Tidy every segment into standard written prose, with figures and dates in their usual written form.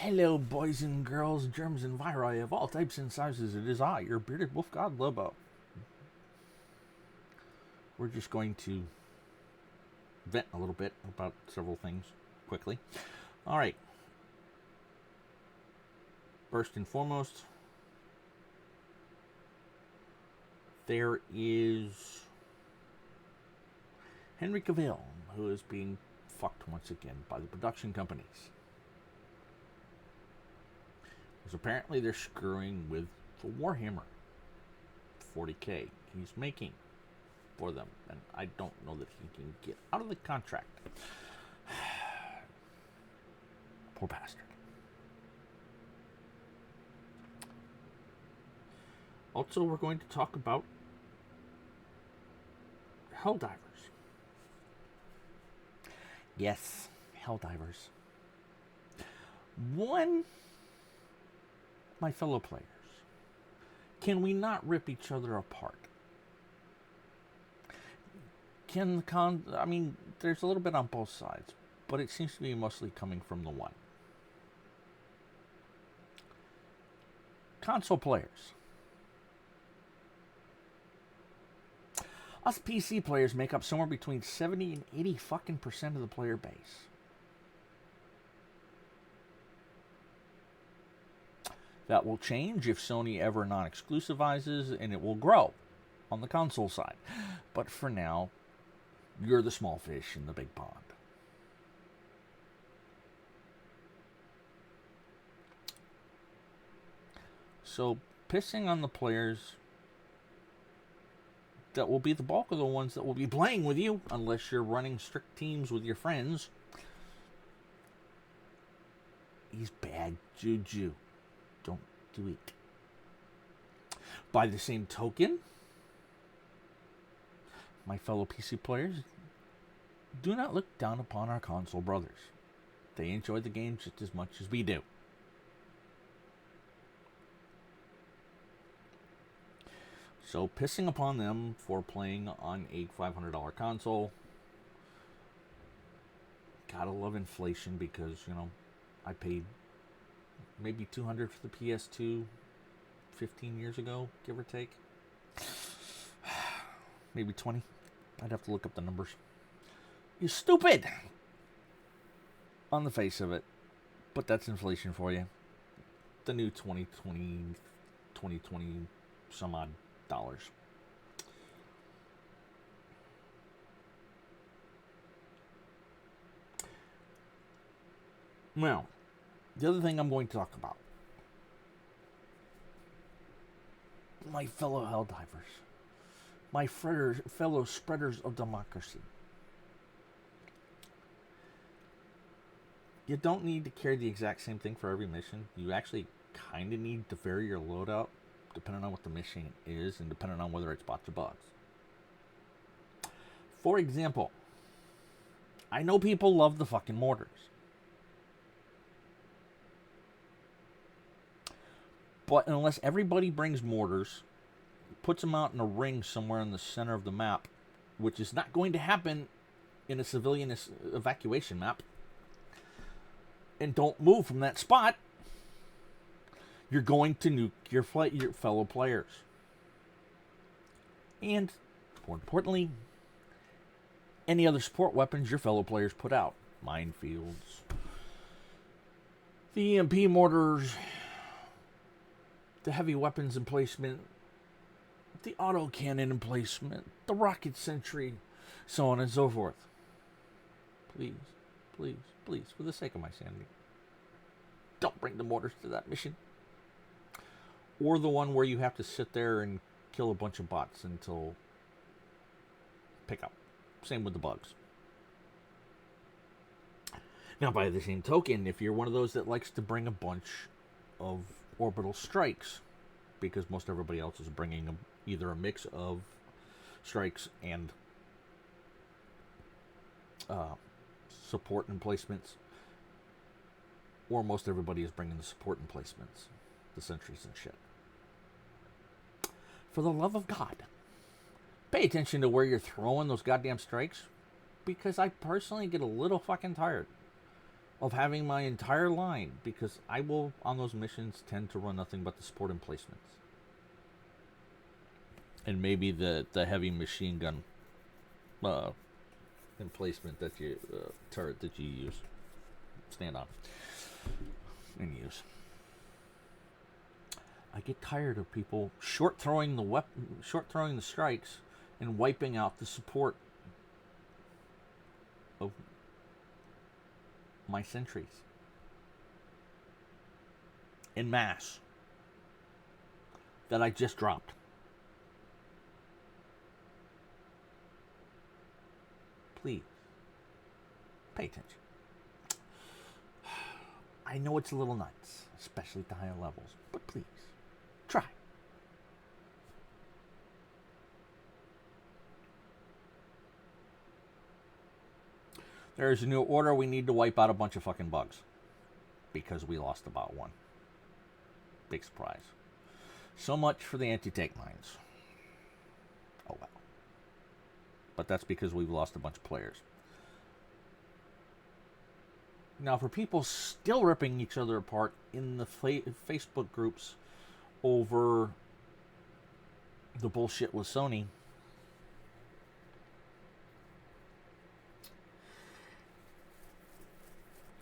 Hello, boys and girls, germs and viri of all types and sizes. It is I, your bearded wolf god Lobo. We're just going to vent a little bit about several things quickly. All right. First and foremost, there is Henry Cavill, who is being fucked once again by the production companies. Because apparently they're screwing with the Warhammer 40K he's making for them, and I don't know that he can get out of the contract. Poor bastard. Also, we're going to talk about Helldivers. Yes, Helldivers. One, my fellow players, can we not rip each other apart? There's a little bit on both sides, but it seems to be mostly coming from the one. Console players. Us PC players make up somewhere between 70 and 80 fucking percent of the player base. That will change if Sony ever non-exclusivizes, and it will grow on the console side. But for now, you're the small fish in the big pond. So, pissing on the players that will be the bulk of the ones that will be playing with you, unless you're running strict teams with your friends, is bad juju. Don't do it. By the same token, my fellow PC players, do not look down upon our console brothers. They enjoy the game just as much as we do. So pissing upon them for playing on a $500 console, gotta love inflation because, I paid maybe $200 for the PS2 15 years ago, give or take. Maybe 20. I'd have to look up the numbers. You're stupid! On the face of it. But that's inflation for you. The new 2020 some odd dollars. Now, the other thing I'm going to talk about. My fellow Helldivers. My fellow spreaders of democracy. You don't need to carry the exact same thing for every mission. You actually kind of need to vary your loadout depending on what the mission is and depending on whether it's bots or bugs. For example, I know people love the fucking mortars. But unless everybody brings mortars, puts them out in a ring somewhere in the center of the map, which is not going to happen in a civilian evacuation map, and don't move from that spot, you're going to nuke your fellow players. And, more importantly, any other support weapons your fellow players put out. Minefields, the EMP mortars, the heavy weapons emplacement, the autocannon emplacement, the rocket sentry, so on and so forth. Please, please, please, for the sake of my sanity, don't bring the mortars to that mission. Or the one where you have to sit there and kill a bunch of bots until pickup. Same with the bugs. Now, by the same token, if you're one of those that likes to bring a bunch of orbital strikes, because most everybody else is bringing either a mix of strikes and support emplacements, or most everybody is bringing the support emplacements, the sentries and shit. For the love of God, pay attention to where you're throwing those goddamn strikes, because I personally get a little fucking tired of having my entire line, because I will, on those missions, tend to run nothing but the support emplacements. And maybe the heavy machine gun emplacement that you, turret that you use, stand on, and use. I get tired of people short throwing the strikes, and wiping out the support of my sentries in mass that I just dropped. Please pay attention. I know it's a little nuts, especially at the higher levels, but please try. There's a new order. We need to wipe out a bunch of fucking bugs because we lost about one. Big surprise. So much for the anti-tank mines. Oh well. But that's because we've lost a bunch of players. Now, for people still ripping each other apart in the Facebook groups over the bullshit with Sony,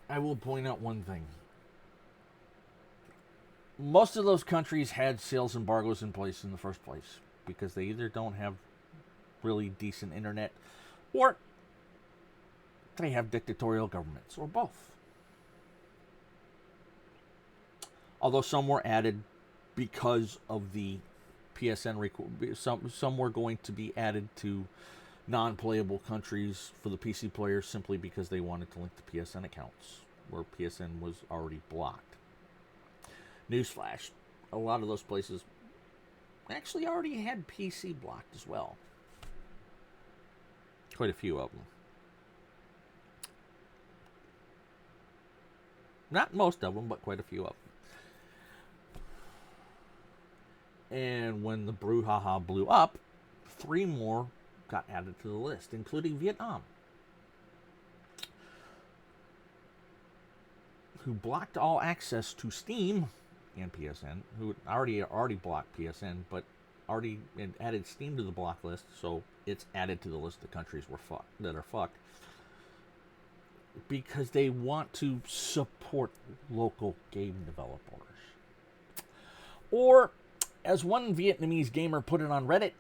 I will point out one thing. Most of those countries had sales embargoes in place in the first place because they either don't have really decent internet or they have dictatorial governments, or both. Although some were added because of the PSN, some were going to be added to non-playable countries for the PC players simply because they wanted to link to PSN accounts where PSN was already blocked. Newsflash, a lot of those places actually already had PC blocked as well. Quite a few of them. Not most of them, but quite a few of them. And when the brouhaha blew up, 3 more got added to the list, including Vietnam, who blocked all access to Steam and PSN, who already blocked PSN, but already added Steam to the block list, so it's added to the list of countries that are fucked, because they want to support local game developers. Or, as one Vietnamese gamer put it on Reddit,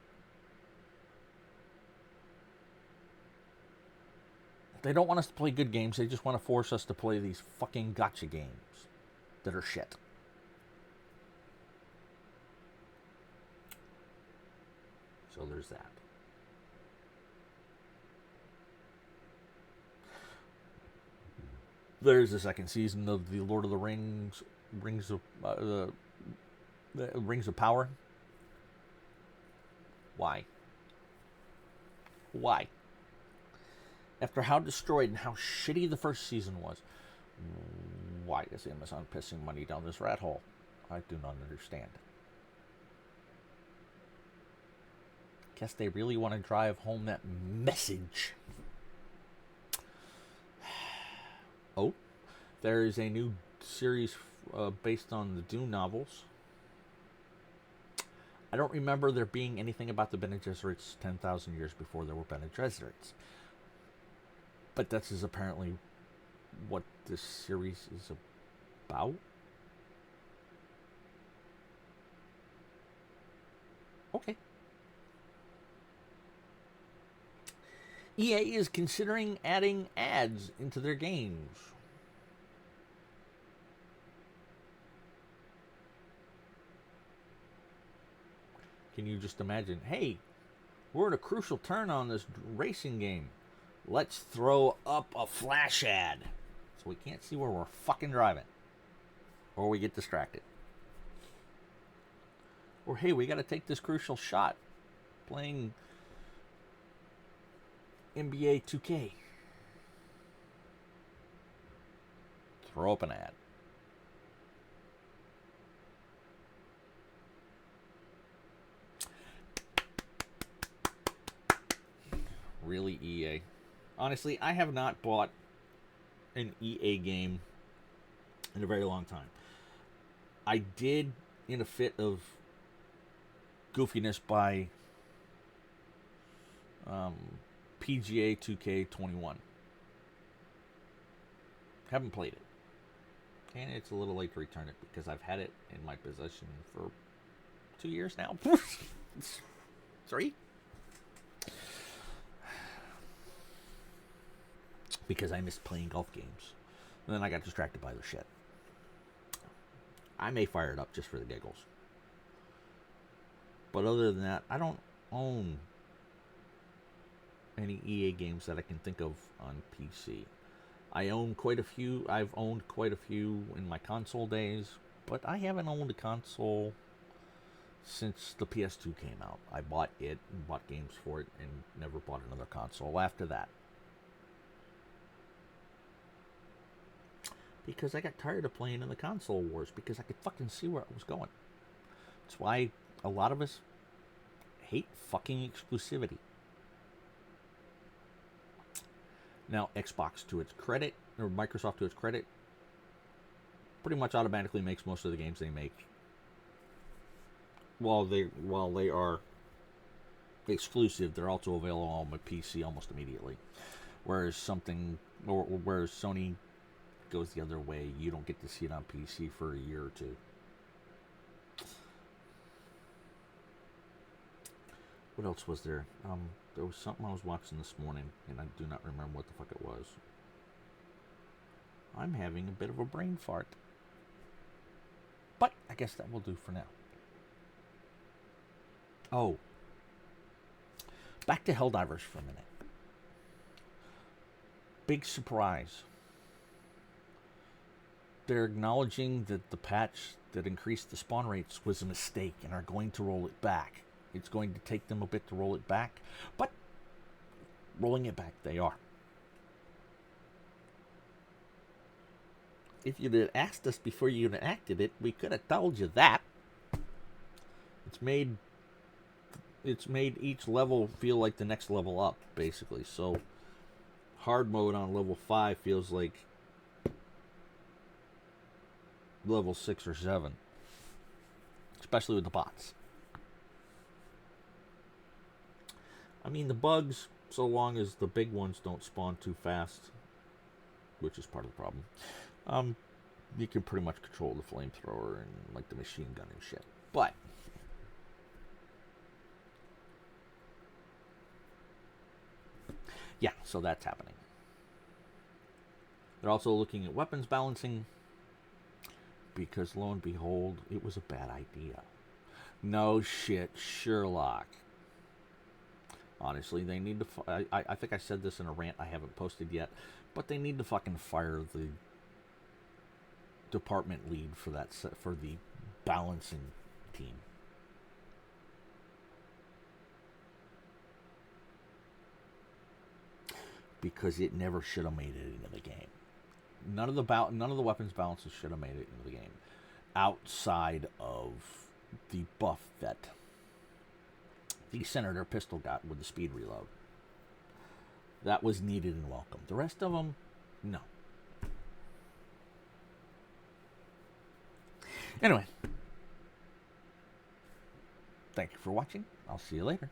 they don't want us to play good games, they just want to force us to play these fucking gotcha games that are shit. So there's that. There's the second season of the Lord of the Rings, Rings of Power. Why? Why? After how destroyed and how shitty the first season was, why is Amazon pissing money down this rat hole? I do not understand. Guess they really want to drive home that message. Oh, there is a new series based on the Dune novels. I don't remember there being anything about the Bene Gesserits 10,000 years before there were Bene Gesserits. But this is apparently what this series is about. Okay. EA is considering adding ads into their games. Can you just imagine, hey, we're at a crucial turn on this racing game. Let's throw up a flash ad so we can't see where we're fucking driving. Or we get distracted. Or hey, we got to take this crucial shot playing NBA 2K. Throw up an ad. Really, EA? Honestly, I have not bought an EA game in a very long time. I did, in a fit of goofiness, buy PGA 2K21. Haven't played it. And it's a little late to return it because I've had it in my possession for 2 years now. 3? Because I missed playing golf games. And then I got distracted by the shit. I may fire it up just for the giggles. But other than that, I don't own any EA games that I can think of on PC. I own quite a few. I've owned quite a few in my console days, but I haven't owned a console since the PS2 came out. I bought it and bought games for it and never bought another console after that. Because I got tired of playing in the console wars because I could fucking see where it was going. That's why a lot of us hate fucking exclusivity. Now, Xbox, to its credit, or Microsoft to its credit, pretty much automatically makes most of the games they make. While they are exclusive, they're also available on my PC almost immediately. Whereas whereas Sony goes the other way, you don't get to see it on PC for a year or two. What else was there? There was something I was watching this morning, and I do not remember what the fuck it was. I'm having a bit of a brain fart. But I guess that will do for now. Oh. Back to Helldivers for a minute. Big surprise. They're acknowledging that the patch that increased the spawn rates was a mistake and are going to roll it back. It's going to take them a bit to roll it back, but rolling it back they are. If you'd have asked us before you enacted it, we could have told you that. It's made each level feel like the next level up, basically. So hard mode on level 5 feels like level 6 or 7, especially with the bots. I mean, the bugs, so long as the big ones don't spawn too fast, which is part of the problem, you can pretty much control the flamethrower and like the machine gun and shit. But yeah, so that's happening. They're also looking at weapons balancing because lo and behold, it was a bad idea. No shit, Sherlock. Honestly, they need to. I think I said this in a rant I haven't posted yet, but they need to fucking fire the department lead for the balancing team. Because it never should have made it into the game. None of the weapons balances should have made it into the game, outside of the buff that the Senator pistol got with the speed reload. That was needed and welcome. The rest of them, no. Anyway, thank you for watching. I'll see you later.